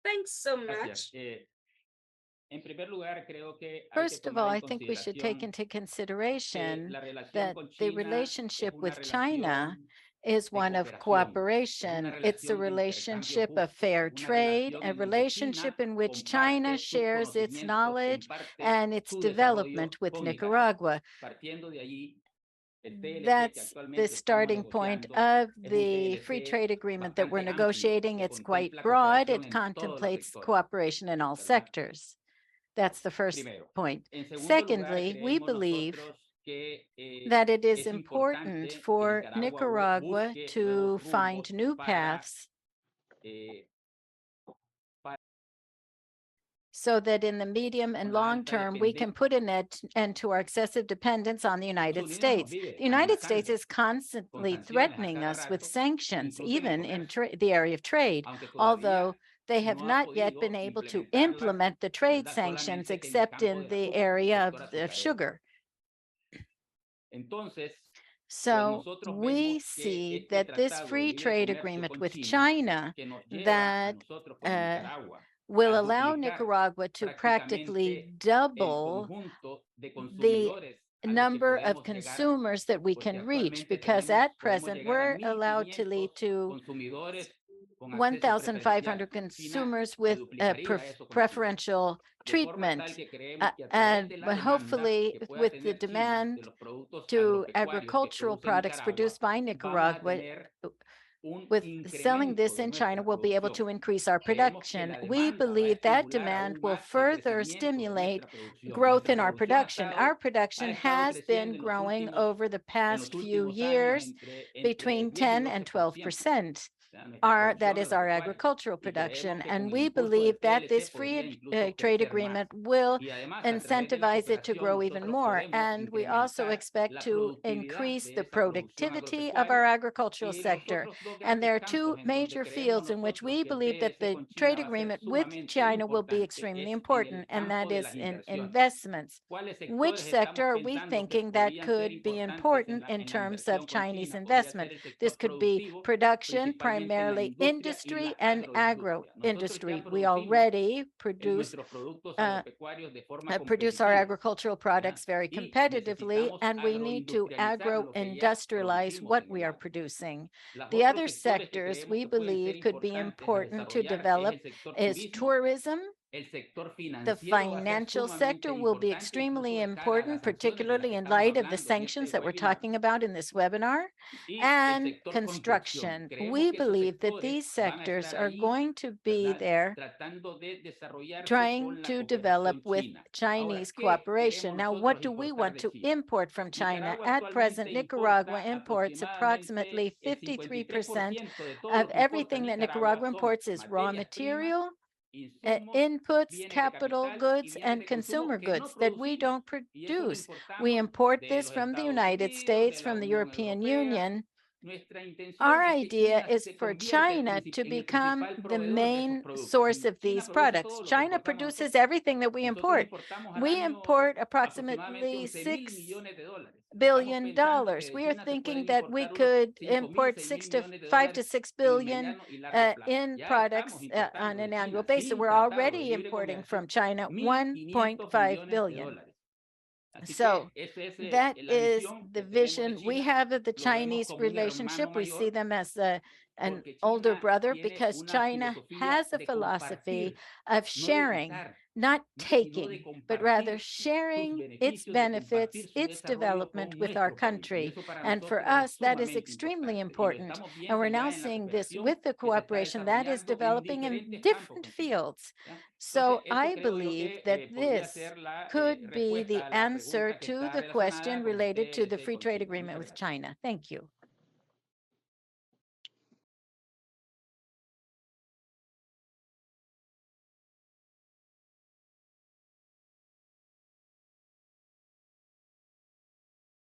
Thanks so Gracias. much. En primer lugar, creo que hay que First of tomar all, en I think we should take consideración into que consideration la relación that con the China es relationship una with China relación is de one of cooperación, es una cooperation. It's a relación de intercambio relationship of justo, fair es una trade, relación a en donde relationship China in which China comparte sus shares its conocimientos, knowledge comparte and its su development desarrollo with con Nicaragua. Nicaragua. Partiendo de allí, el TLC que That's the actualmente estamos starting point negociando of es un the free TLC trade agreement that we're bastante amplio negotiating. que It's quite contempla broad. cooperación It en todos los contemplates sectores, cooperation in all ¿verdad? sectors. That's the first Primero. point. En segundo lugar, Secondly, we creemos believe nosotros que that it is es important importante que for Nicaragua Nicaragua busque to nuevos find rumbos new para paths eh, so that in the medium and con la long alta term, we can put an end to our excessive dependence on the United Unidos nos States. vive The United States amenazando is constantly con sanciones a threatening cada us with rato, sanctions, incluso en el even in comercio, the area of trade, aunque although todavía they have no ha not yet been podido able to implementarlas, implement the trade ¿verdad? sanctions Solamente en el except campo in del the azúcar, el area sector of azucarero. sugar. Entonces, pues So nosotros we vemos que see este that this tratado de free libre trade comercio agreement con with China, China que nos lleva a that nosotros como Nicaragua will a allow duplicar Nicaragua to practically prácticamente el double conjunto de the consumidores a los que number of podemos llegar, consumers that we porque can reach, actualmente because at podemos present llegar a we're allowed to 1.500 lead to consumidores con acceso 1,500 preferencial. China consumers se with duplicaría eso con China, preferential de forma tal treatment. que creemos que a través And de la demanda hopefully, que pueda with the tener China de demand los productos to agropecuarios que agricultural produce products Nicaragua, produced by vamos a Nicaragua, tener un with selling incremento this de in China, nuestra we'll be able producción. to increase our Creemos que production. la We demanda va a believe that estimular demand aún will más el further crecimiento de stimulate nuestra producción. growth Nuestra in our producción production. Our ha production estado has been creciendo en growing over the en los past few últimos años years entre between 10 y 10 and 12%. 12%. Nuestra That producción is our agropecuaria. agricultural Y creemos production. que con And el we impulso believe del that this TLC podría free incluso trade crecer más. agreement will Y además, a través de la incentivize it to cooperación, grow even nosotros more. podemos And we also incrementar expect la to productividad increase de the esa producción productivity of our agropecuaria. agricultural Y los sector. otros dos And there grandes are two campos en donde major creemos fields in which nosotros we que el believe that TLC the con trade China va a ser agreement with sumamente China will be importante extremely es en important, el and that campo de is las in inversiones. investments. ¿Cuáles Which sectores sector estamos are we pensando que thinking that podrían ser could be importantes important in en la terms of inversión con Chinese China? Podría ser investment? el This sector could be productivo, production, principalmente en la primarily industria y industry la and agro agroindustria. Nosotros ya industry. We producimos already produce nuestros productos uh, agropecuarios de forma produce our competitiva, agricultural ¿verdad? products very Y competitively, necesitamos and we need to agroindustrializar lo que ya agro-industrialize producimos what en el we are agro. producing. Los The otros other sectores que sectors creemos we que pueden ser believe could be importantes a important to desarrollar es develop el sector is turismo. tourism. El sector The financiero va a ser financial sector sumamente will be importante, incluso extremely de cara a las important, sanciones de las particularly que in estamos light of the hablando en sanctions este that we're webinar. talking about in this webinar. Y el And sector construcción. construction. Creemos We que esos believe that sectores these van a sectors estar are ahí, going to be ¿verdad? there Tratando de desarrollarse trying con la to develop cooperación with china. Ahora, Chinese ¿qué cooperation. queremos Now, what nosotros do we importar want de to China? import from China? Nicaragua At present, actualmente Nicaragua importa imports aproximadamente approximately el 53% 53% de todo of lo que importa everything that Nicaragua Nicaragua son imports is raw materias primas, material, insumos, inputs, bienes de capital capital y goods, bienes and de consumo consumer que no goods that we producimos. don't Y eso lo produce. We importamos import de this los from the Estados United Unidos, States, de la from the Unión European Europea. Union. Nuestra intención Our es que idea China is se for convierta China to en el become principal the proveedor de esos main productos. source of China these produce products. todo lo que China importamos produces nosotros. everything that we Nosotros import. importamos al We año import aproximadamente approximately 11.000 $6 millones de dólares. Estamos billion. pensando que de We are China se thinking pueden that we importar unos could 5.000, import 6.000 5 millones de to dólares 6 en el billion mediano y largo plazo. in Ya estamos products on importando an de annual China basis. sin We're tratado de already libre importing comercio from China 1.500 1.5 millones de billion. dólares. Así So que esa es that la is visión the que tenemos de vision we China. have of the Lo vemos Chinese como un hermano relationship. We see mayor them as an porque older China brother tiene because una China filosofía has a de philosophy compartir, of no de sharing, quitar, not sino de taking, but rather compartir sus sharing its beneficios, de benefits, compartir su its desarrollo development con with our nuestro país. Y country. eso para And for nosotros es us, that is sumamente extremely importante. Y lo important. estamos And viendo we're now ya en la seeing this cooperación with the que se está cooperation that is desarrollando en developing in diferentes campos different con China. fields. ¿Ya? Entonces, So eso I creo yo believe que that podría this ser la could be respuesta the a la answer pregunta que to está the relacionada question con el related to the TLC free con trade China. agreement Muchas with gracias. China. Thank you.